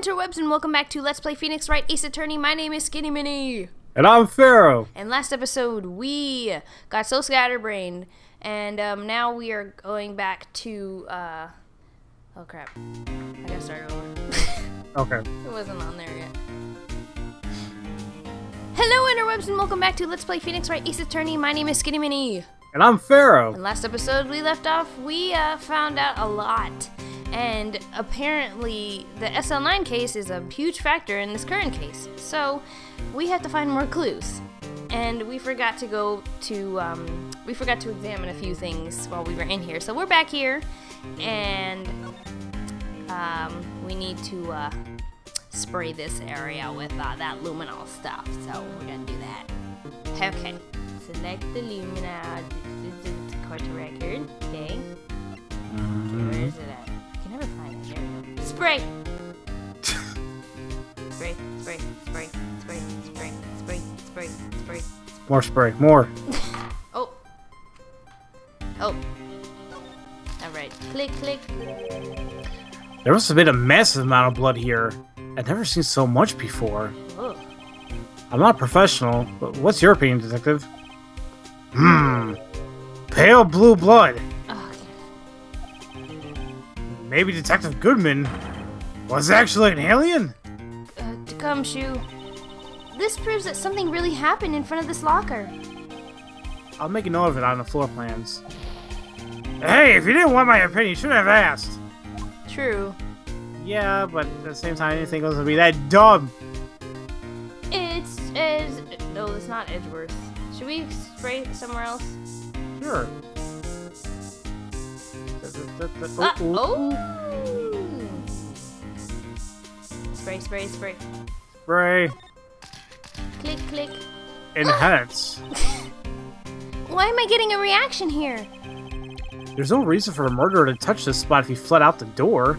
interwebs, and welcome back to Let's Play Phoenix Wright Ace Attorney. My name is Skinny Mini. And I'm Pharaoh. And last episode, we got so scatterbrained, and now we are going back to, oh crap. I gotta start over. Okay. It wasn't on there yet. Hello, interwebs, and welcome back to Let's Play Phoenix Wright Ace Attorney. My name is Skinny Mini. And I'm Pharaoh. And last episode we left off, we found out a lot. And apparently the SL9 case is a huge factor in this current case. So we have to find more clues. And we forgot to go to, we forgot to examine a few things while we were in here. So we're back here, and we need to spray this area with that luminol stuff. So we're gonna do that. Okay. Select the luminol. This is the court record. Okay. Where is it at? I can never find it. There we go. Spray! Spray, spray, spray, spray, spray, spray, spray, spray. More spray. More. Oh. Oh. Alright. Click, click. There must have been a massive amount of blood here. I've never seen so much before. Oh. I'm not a professional, but what's your opinion, detective? Pale blue blood. Oh, Maybe Detective Goodman was actually an alien? Gumshoe. This proves that something really happened in front of this locker. I'll make a note of it on the floor plans. Hey, if you didn't want my opinion, you should have asked. True. Yeah, but at the same time, anything else would be that dumb. No, it's not Edgeworth. Should we spray somewhere else? Sure. Oh! Spray, spray, spray. Spray. Click, click. Enhance. Why am I getting a reaction here? There's no reason for a murderer to touch this spot if he fled out the door.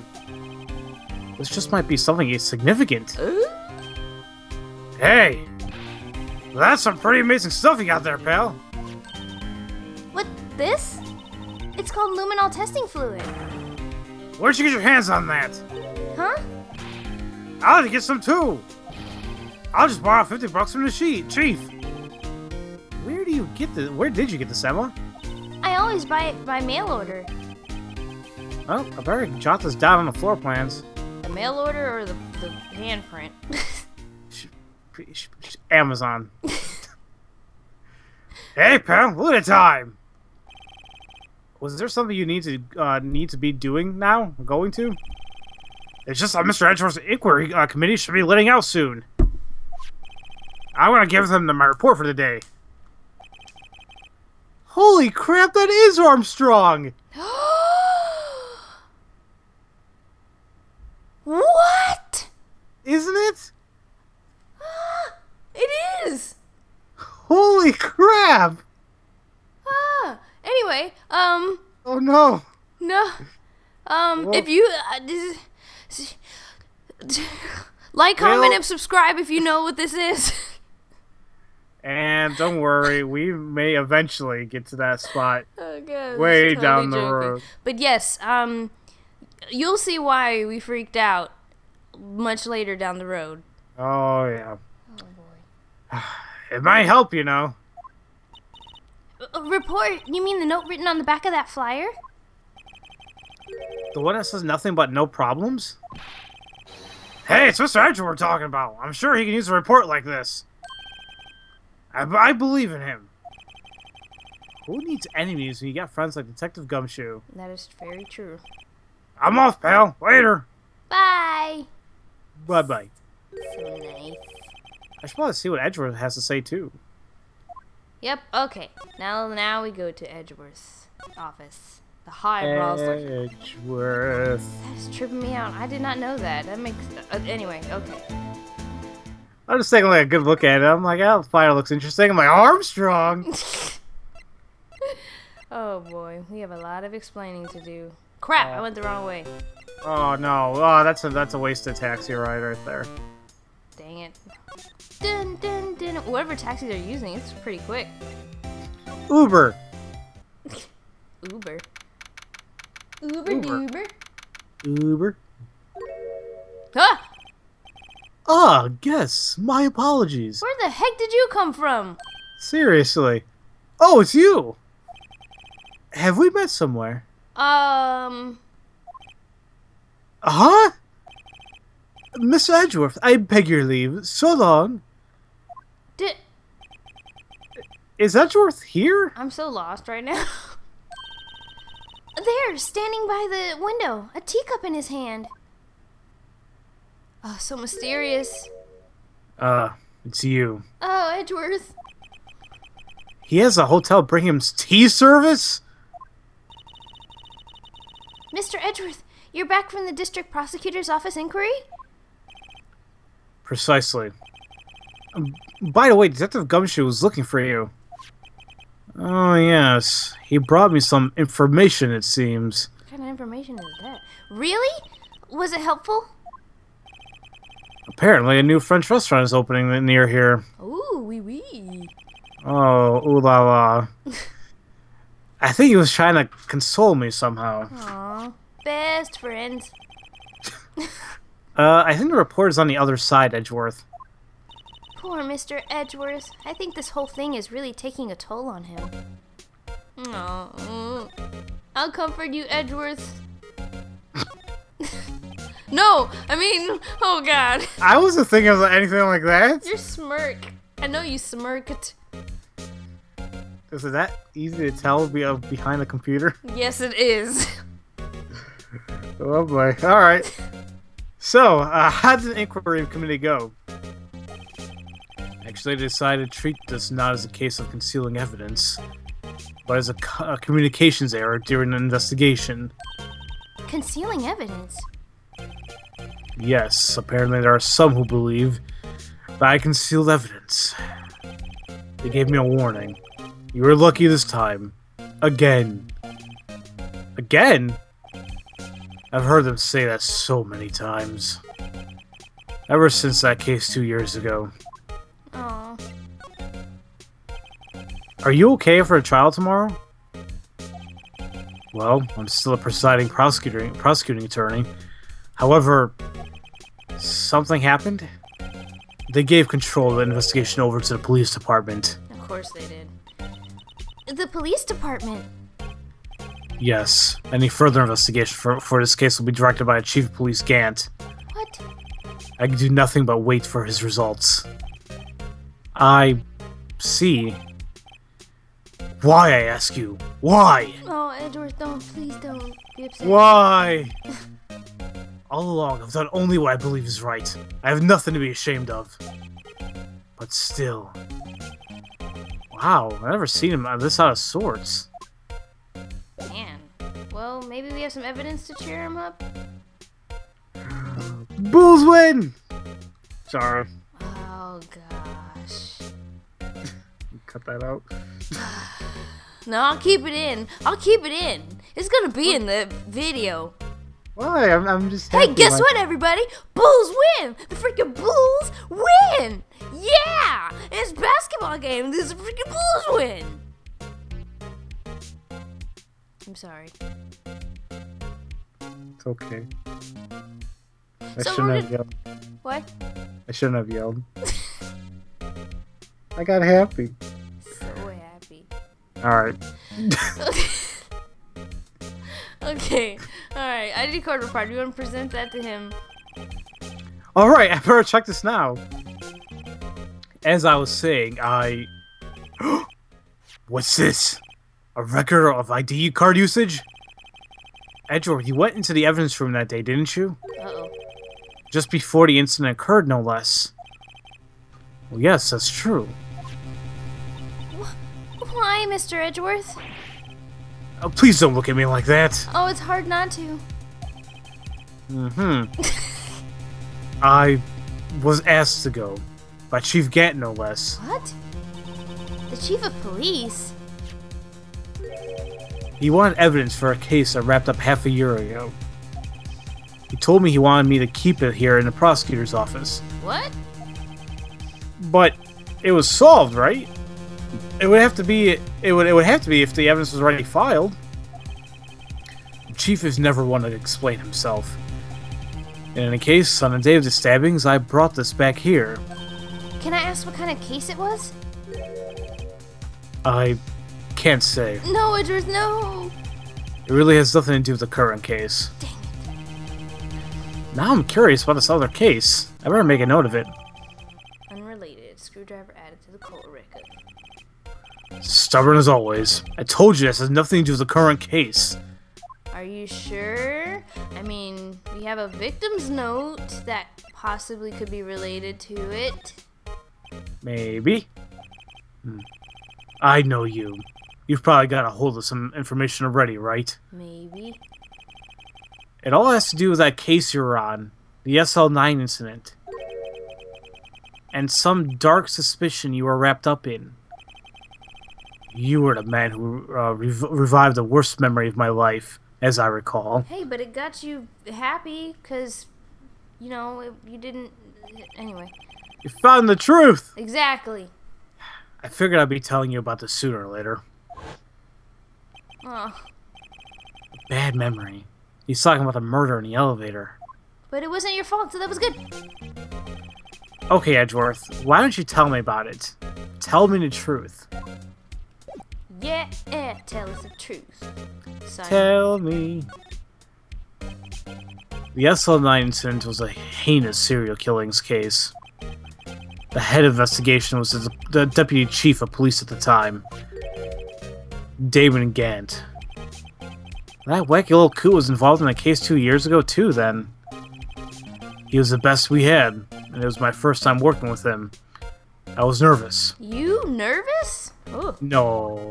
This just might be something significant. Hey! That's some pretty amazing stuff you got there, pal. What, this? It's called luminol testing fluid. Where'd you get your hands on that? Huh? I'll have to get some too. I'll just borrow 50 bucks from the chief. Where do you get this? Where did you get this, Emma? I always buy it by mail order. Well, I better jot this down on the floor plans. The mail order or the handprint? Amazon. Hey, pal, look at the time. Was there something you need to be doing now? Going to? It's just that Mr. Edgeworth's inquiry committee should be letting out soon. I want to give them my report for the day. Holy crap, that is Armstrong! What? Isn't it? It is! Holy crap! Anyway, Oh no! no, Whoa. if you, like, comment, and subscribe if you know what this is. And don't worry, we may eventually get to that spot. Oh god, way down the road. But yes, you'll see why we freaked out much later down the road. Oh yeah. Oh boy. It might help, you know. Report? You mean the note written on the back of that flyer? The one that says nothing but no problems? Hey, it's Mr. Edgeworth we're talking about. I'm sure he can use a report like this. I believe in him. Who needs enemies when you got friends like Detective Gumshoe? That is very true. I'm off, pal. Later. Bye! Bye-bye. So nice. I should probably see what Edgeworth has to say, too. Yep, okay. Now we go to Edgeworth's office. The highbrows. Edgeworth. That's tripping me out. I did not know that. That makes... anyway, okay. I'm just taking like a good look at it. I'm like, oh, the flyer looks interesting. I'm like, Armstrong! Oh boy, we have a lot of explaining to do. Crap, I went the wrong way. Oh no. Oh, that's a wasted taxi ride right there. Dang it. Dun, dun, dun. Whatever taxis they're using, it's pretty quick. Uber. Uber. Uber. Ah! Ah, yes, my apologies. Where the heck did you come from? Seriously. Oh, it's you! Have we met somewhere? Um, Huh? Miss Edgeworth, I beg your leave. So long. did... Is Edgeworth here? I'm so lost right now. There, standing by the window, a teacup in his hand. Oh, so mysterious. It's you. Oh, Edgeworth. He has a hotel bring him tea service? Mr. Edgeworth, you're back from the district prosecutor's office inquiry? Precisely. By the way, Detective Gumshoe was looking for you. Oh, yes. He brought me some information, it seems. What kind of information is that? Really? Was it helpful? Apparently, a new French restaurant is opening near here. Ooh, wee wee. Oh, ooh la la. I think he was trying to console me somehow. Aw, best friends. I think the report is on the other side, Edgeworth. Poor Mr. Edgeworth. I think this whole thing is really taking a toll on him. Aw, I'll comfort you, Edgeworth. No, I mean, oh god. I wasn't thinking of anything like that. Your smirk. I know you smirked. Is it that easy to tell behind the computer? Yes, it is. Oh boy. Alright. So, how did the inquiry committee go? Actually, they decided to treat this not as a case of concealing evidence, but as a communications error during an investigation. Concealing evidence? Yes, apparently there are some who believe that I concealed evidence. They gave me a warning. You were lucky this time. Again. Again? I've heard them say that so many times. Ever since that case 2 years ago. Aw. Are you okay for a trial tomorrow? Well, I'm still a presiding prosecuting attorney. However, something happened. They gave control of the investigation over to the police department. Of course they did. The police department? Yes. Any further investigation for this case will be directed by Chief of Police Gant. What? I can do nothing but wait for his results. I see. Why, I ask you? Why? Oh, Edward, please don't be upset. Why? All along, I've done only what I believe is right. I have nothing to be ashamed of. But still. Wow, I've never seen him this out of sorts. Man. Well, maybe we have some evidence to cheer him up? Bulls win! Sorry. Oh, gosh. Cut that out. No, I'll keep it in. I'll keep it in. It's gonna be in the video. Why? I'm just Hey, happy, guess what, everybody? Bulls win! The freaking Bulls win! Yeah! It's a basketball game. This freaking Bulls win! I'm sorry. It's okay. I So shouldn't we're have yelled. What? I shouldn't have yelled. I got happy. So happy. Alright. Okay. Alright, ID card report. You want to present that to him? Alright, I better check this now. As I was saying, What's this? A record of ID card usage? Edgeworth, you went into the evidence room that day, didn't you? Uh-oh. Just before the incident occurred, no less. Well, yes, that's true. Why, Mr. Edgeworth? Oh, please don't look at me like that. Oh, it's hard not to. I was asked to go. By Chief Gant, no less. What? The chief of police? He wanted evidence for a case that wrapped up half a year ago. He told me he wanted me to keep it here in the prosecutor's office. What? But it was solved, right? It would have to be. It would have to be if the evidence was already filed. The chief has never wanted to explain himself. In any case, on the day of the stabbings, I brought this back here. Can I ask what kind of case it was? I can't say. No, Edward, no! It really has nothing to do with the current case. Dang it. Now I'm curious about this other case. I better make a note of it. Unrelated. Screwdriver added to the cold record. Stubborn as always. I told you this has nothing to do with the current case. Are you sure? I mean, we have a victim's note that possibly could be related to it. Maybe. I know you. You've probably got a hold of some information already, right? Maybe. It all has to do with that case you were on. The SL9 incident. And some dark suspicion you were wrapped up in. You were the man who revived the worst memory of my life, as I recall. Hey, but it got you happy, because, you know, you didn't... Anyway. You found the truth! Exactly. I figured I'd be telling you about this sooner or later. Oh. Bad memory. He's talking about the murder in the elevator. But it wasn't your fault, so that was good. Okay, Edgeworth, why don't you tell me about it? Tell me the truth. Yeah, tell us the truth. Simon. Tell me. The SL9 incident was a heinous serial killings case. The head of investigation was the deputy chief of police at the time, Damon Gant. That wacky little coot was involved in a case 2 years ago too, then. He was the best we had, and it was my first time working with him. I was nervous. You nervous? Oh. No.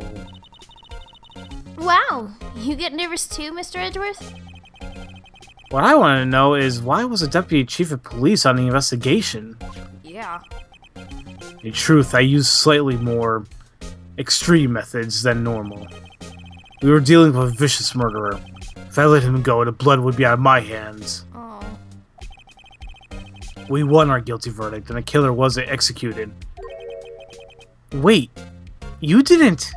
Wow, you get nervous too, Mr. Edgeworth? What I want to know is why was the deputy chief of police on the investigation? Yeah. In truth, I used slightly more extreme methods than normal. We were dealing with a vicious murderer. If I let him go, the blood would be on my hands. Oh. We won our guilty verdict, and the killer was executed. Wait, you didn't?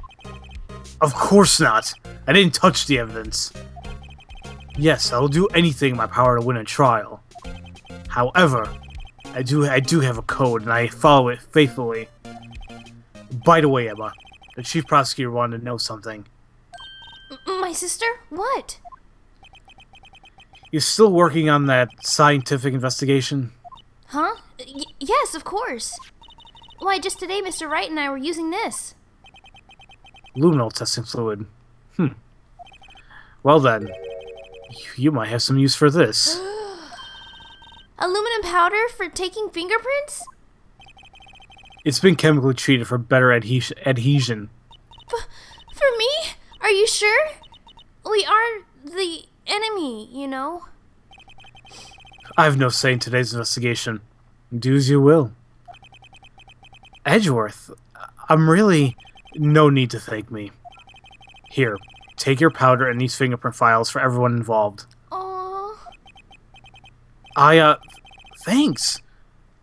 Of course not. I didn't touch the evidence. Yes, I will do anything in my power to win a trial. However, I do have a code, and I follow it faithfully. By the way, Emma, the chief prosecutor wanted to know something. My sister? What? You're still working on that scientific investigation? Huh? Yes, of course. Why, just today Mr. Wright and I were using this. Luminol testing fluid. Well then, you might have some use for this. Aluminum powder for taking fingerprints? It's been chemically treated for better adhesion. For me? Are you sure? We are the enemy, you know. I have no say in today's investigation. Do as you will. Edgeworth, I'm really... No need to thank me. Here, take your powder and these fingerprint files for everyone involved. Aww. Thanks.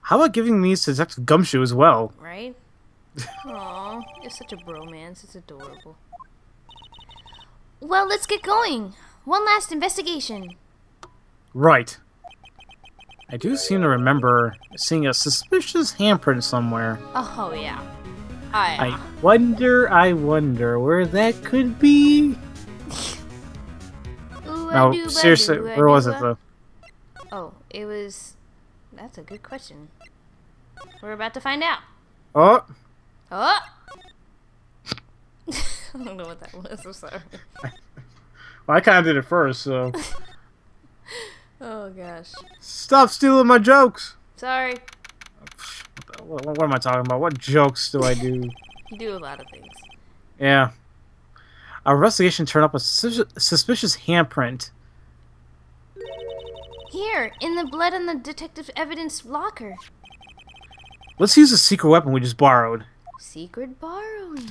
How about giving these to Detective Gumshoe as well? Right? Aww, you're such a bromance. It's adorable. Well, let's get going. One last investigation. Right. I do seem to remember seeing a suspicious handprint somewhere. Oh, yeah. I wonder where that could be. No, seriously, where was it though? Oh, it was... That's a good question. We're about to find out. Oh! Oh! I don't know what that was, I'm sorry. Well, I kind of did it first, so... Oh, gosh. Stop stealing my jokes! Sorry. What am I talking about? What jokes do I do? You do a lot of things. Yeah. Our investigation turned up a suspicious handprint. Here, in the blood on the detective evidence locker. Let's use the secret weapon we just borrowed. Secret borrowing.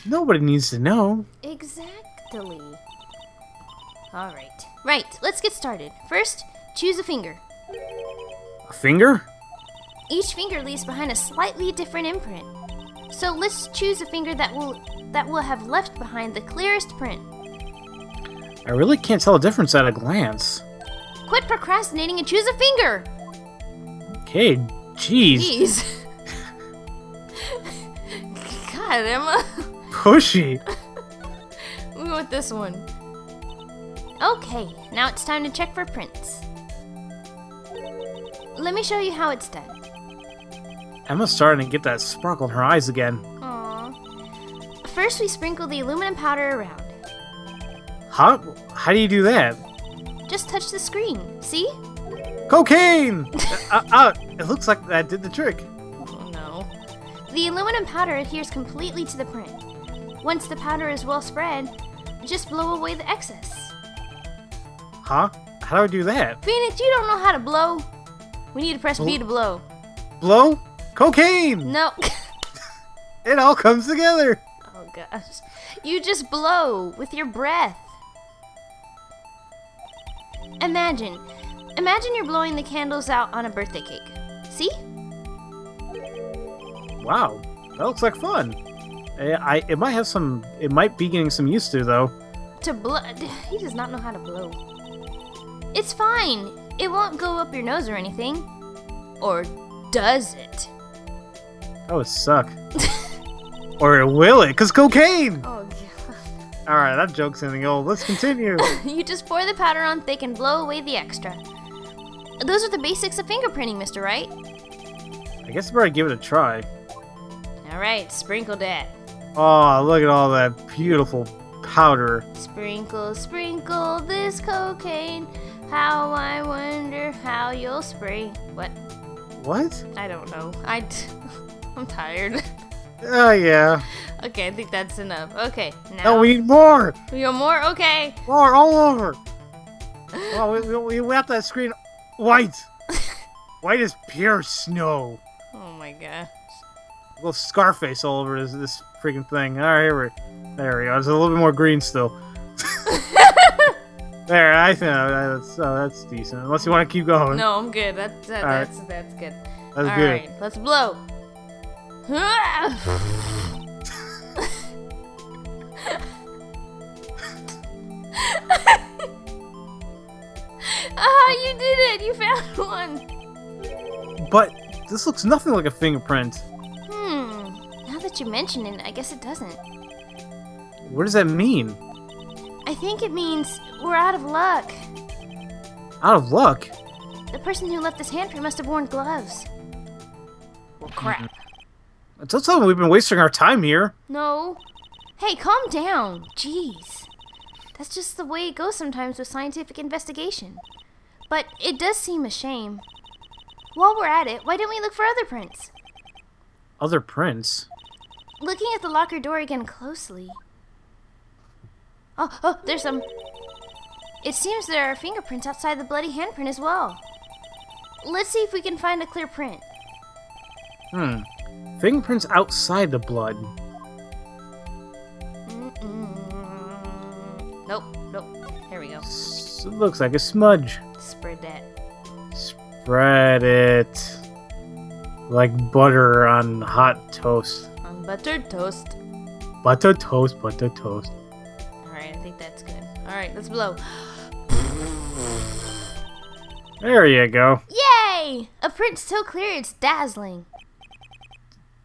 Nobody needs to know. Exactly. Alright. Right, let's get started. First, choose a finger. A finger? Each finger leaves behind a slightly different imprint. So let's choose a finger that will have left behind the clearest print. I really can't tell a difference at a glance. Quit procrastinating and choose a finger! Okay, jeez. Jeez. God, Emma. Pushy. We went with this one. Okay, now it's time to check for prints. Let me show you how it's done. Emma's starting to get that sparkle in her eyes again. Aww. First, we sprinkle the aluminum powder around. How do you do that? Just touch the screen. See? Cocaine! It looks like that did the trick. Oh no. The aluminum powder adheres completely to the print. Once the powder is well spread, just blow away the excess. Huh? How do I do that? Phoenix, you don't know how to blow. We need to press B to blow. Blow? Cocaine! No. It all comes together. Oh gosh. You just blow with your breath. Imagine you're blowing the candles out on a birthday cake. See? Wow, that looks like fun. It might be getting some used to though. To blow, he does not know how to blow. It's fine. It won't go up your nose or anything. Or does it? That would suck. Or will it? 'Cause cocaine! Oh god. Alright, that joke's in the old. Let's continue. You just pour the powder on thick and blow away the extra. Those are the basics of fingerprinting, Mr. Wright. I guess I better give it a try. Alright, sprinkle that. Oh, look at all that beautiful powder. Sprinkle, sprinkle this cocaine. How I wonder how you'll spray. What? What? I don't know. I'm tired. Oh, yeah. Okay, I think that's enough. Okay, now. No, we need more! We want more? Okay. More, all over! Oh, we left that screen white! White as pure snow. Oh my gosh. A little Scarface all over this freaking thing. Alright, there we go. There's a little bit more green still. There, I think that's decent. Unless you want to keep going. No, I'm good. That's good. That's good. good. Alright, let's blow. Ah, you did it! You found one! But this looks nothing like a fingerprint. Now that you mention it, I guess it doesn't. What does that mean? I think it means we're out of luck. Out of luck? The person who left this handprint must have worn gloves. Well, crap. Don't tell me we've been wasting our time here. No. Hey, calm down. Jeez. That's just the way it goes sometimes with scientific investigation. But it does seem a shame. While we're at it, why don't we look for other prints? Other prints? Looking at the locker door again closely. Oh, there's some. It seems there are fingerprints outside the bloody handprint as well. Let's see if we can find a clear print. Fingerprints outside the blood. Nope. Here we go. It looks like a smudge. Spread that. Spread it. Like butter on hot toast. On buttered toast. Butter toast, butter toast. Alright, I think that's good. Alright, let's blow. There you go. Yay! A print so clear it's dazzling.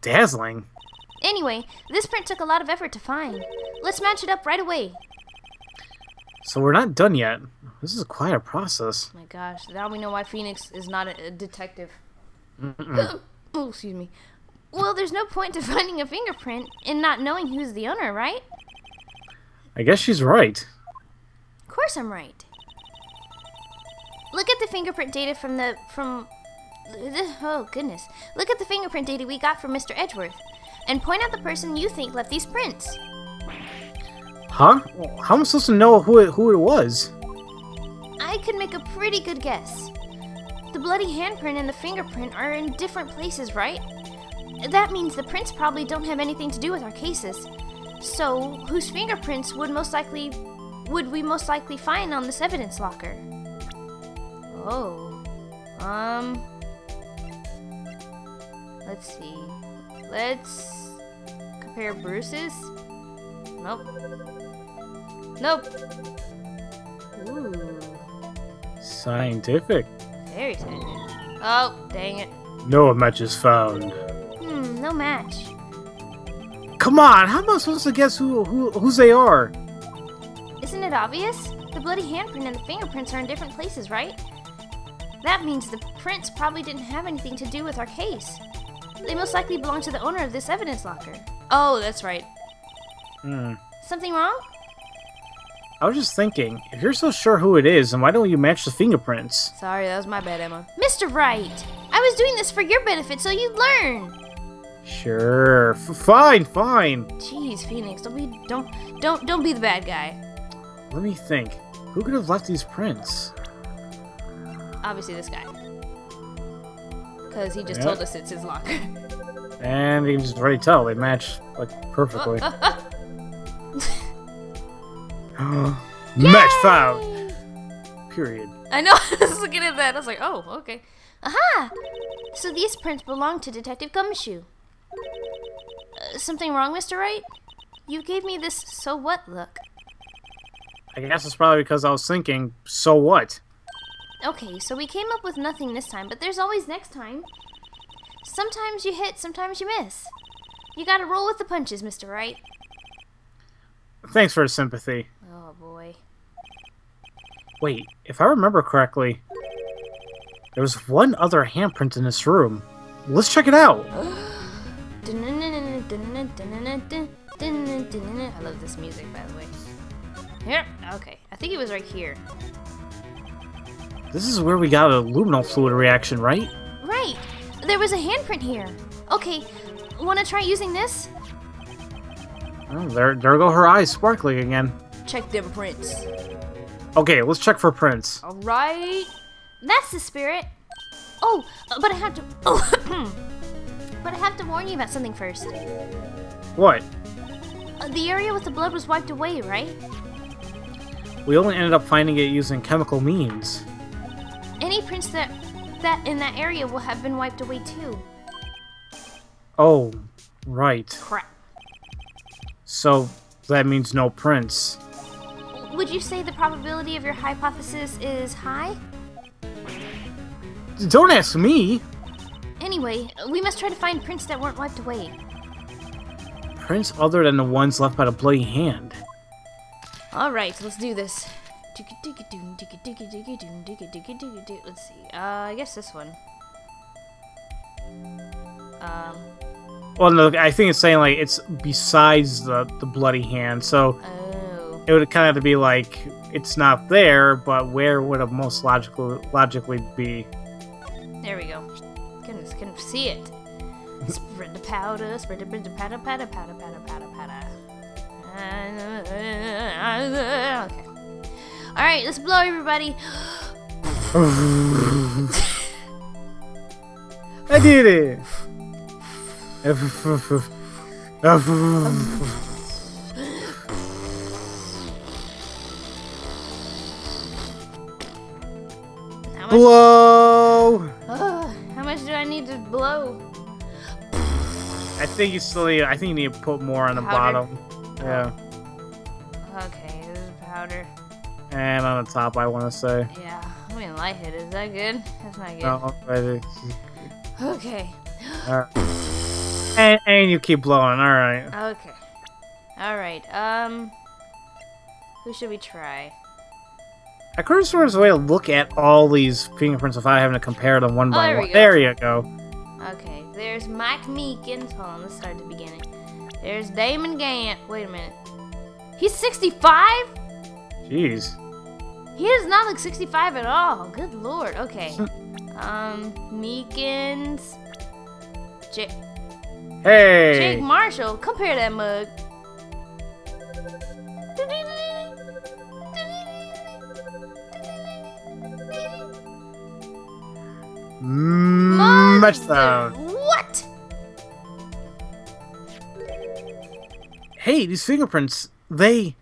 Dazzling? Anyway, this print took a lot of effort to find. Let's match it up right away. So we're not done yet. This is quite a process. Oh my gosh, now we know why Phoenix is not a detective. Oh, excuse me. Well, there's no point to finding a fingerprint and not knowing who's the owner, right? I guess she's right. Of course I'm right. Look at the fingerprint data oh goodness. Look at the fingerprint data we got from Mr. Edgeworth and point out the person you think left these prints. Huh? How am I supposed to know who it was? I could make a pretty good guess. The bloody handprint and the fingerprint are in different places, right? That means the prints probably don't have anything to do with our cases. So, whose fingerprints would we most likely find on this evidence locker? Oh. Let's see. Let's compare Bruce's. Nope. Ooh. Scientific. Very scientific. Oh, dang it. No match is found. No match. Come on, how am I supposed to guess whose they are? Isn't it obvious? The bloody handprint and the fingerprints are in different places, right? That means the prints probably didn't have anything to do with our case. They most likely belong to the owner of this evidence locker. Oh, that's right. Something wrong? I was just thinking, if you're so sure who it is, then why don't you match the fingerprints? Sorry, that was my bad, Emma. Mr. Wright! I was doing this for your benefit so you'd learn! Sure. Fine. Jeez, Phoenix, don't be the bad guy. Let me think. Who could have left these prints? Obviously this guy. Because he just told us it's his locker. And you can just already tell, they match, like, perfectly. Match found! Period. I know, I was looking at that, I was like, oh, okay. Aha! So these prints belong to Detective Gumshoe. Something wrong, Mr. Wright? You gave me this so what look. I guess it's probably because I was thinking, so what? Okay, so we came up with nothing this time, but there's always next time. Sometimes you hit, sometimes you miss. You gotta roll with the punches, Mr. Wright. Thanks for the sympathy. Oh, boy. Wait, if I remember correctly, there was one other handprint in this room. Let's check it out. I love this music, by the way. Here, okay. I think it was right here. This is where we got a luminal fluid reaction, right? Right. There was a handprint here. Okay, wanna try using this? Oh, there go her eyes sparkling again. Check them prints. Okay, let's check for prints. All right. That's the spirit. Oh, but I have to. But I have to warn you about something first. What? The area with the blood was wiped away, right? We only ended up finding it using chemical means. Any prints that in that area will have been wiped away too. Oh, right. Crap. So that means no prints. Would you say the probability of your hypothesis is high? Don't ask me. Anyway, we must try to find prints that weren't wiped away. Prints other than the ones left by the bloody hand. Alright, let's do this. Let's see. I guess this one. Well, no, I think it's saying, like, it's besides the bloody hand, so Oh. it would kind of have to be, like, it's not there, but where would it most logically be? There we go. Goodness, couldn't see it. Spread the powder, spread the powder, powder. Okay. Alright, let's blow everybody. I did it! Blow! How much do I need to blow? I think you need to put more on the Powder? bottom. Yeah. Okay, this is powder. And on the top, I want to say. Yeah, I mean light-hit. Is that good? That's not good. No, but Okay. and you keep blowing. All right. Okay. Alright, who should we try? I could have sort of a way to look at all these fingerprints without having to compare them one by there we one. go. There you go. Okay, there's Mike Meekins. Hold on, let's start at the beginning. There's Damon Gant. Wait a minute. He's 65? Jeez. He does not look 65 at all. Good lord. Okay. Meekins. Hey. Jake Marshall. Compare that mug. Much sound. What? Hey, these fingerprints, they...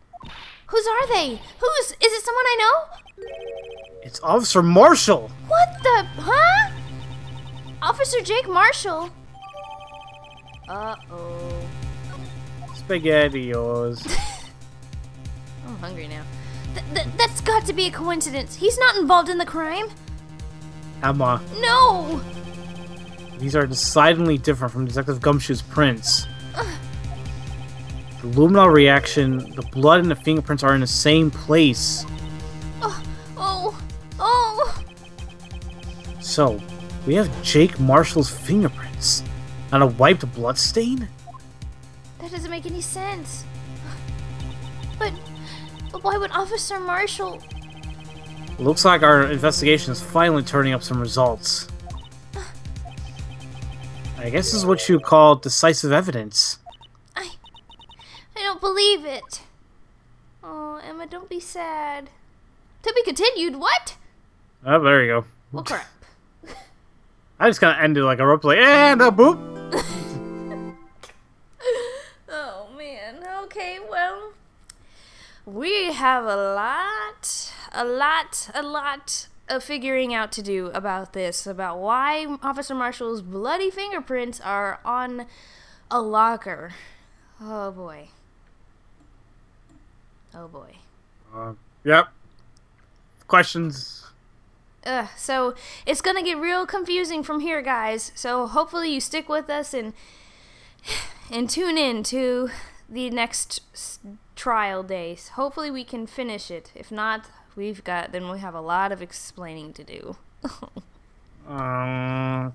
Whose are they? Is it someone I know? It's Officer Marshall. What the, huh? Officer Jake Marshall. Uh-oh. SpaghettiOs. I'm hungry now. That's got to be a coincidence. He's not involved in the crime. Emma, No! these are decidedly different from Detective Gumshoe's prints. The luminol reaction, the blood and the fingerprints are in the same place. Oh. So, we have Jake Marshall's fingerprints on a wiped bloodstain? That doesn't make any sense. But why would Officer Marshall... Looks like our investigation is finally turning up some results. I guess this is what you call decisive evidence. I don't believe it. Oh, Emma, don't be sad. To be continued, what? Oh, there you go. Well, crap. I just kind of ended like a roleplay, and a boop! Oh, man. Okay, well... We have a lot of figuring out to do about this, about why Officer Marshall's bloody fingerprints are on a locker. Oh boy. Yep. Questions? So it's gonna get real confusing from here, guys. So hopefully you stick with us and tune in to the next trial days. Hopefully we can finish it. If not, then we have a lot of explaining to do. Why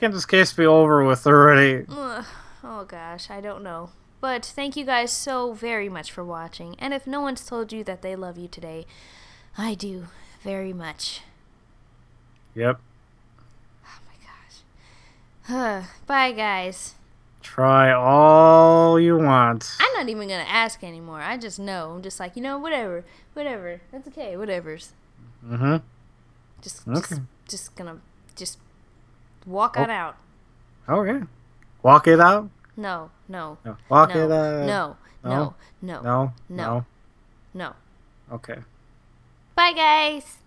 can't this case be over with already? Oh gosh, I don't know. But thank you guys so very much for watching. And if no one's told you that they love you today, I do very much. Yep. Oh my gosh. Bye, guys. Try all you want. I'm not even gonna ask anymore. I just know. I'm just like, whatever. That's okay. Whatever's. Mm-hmm. Just gonna walk on out. Okay. Walk it out? No. Walk it out. No. No. No. No. No. Okay. Bye, guys.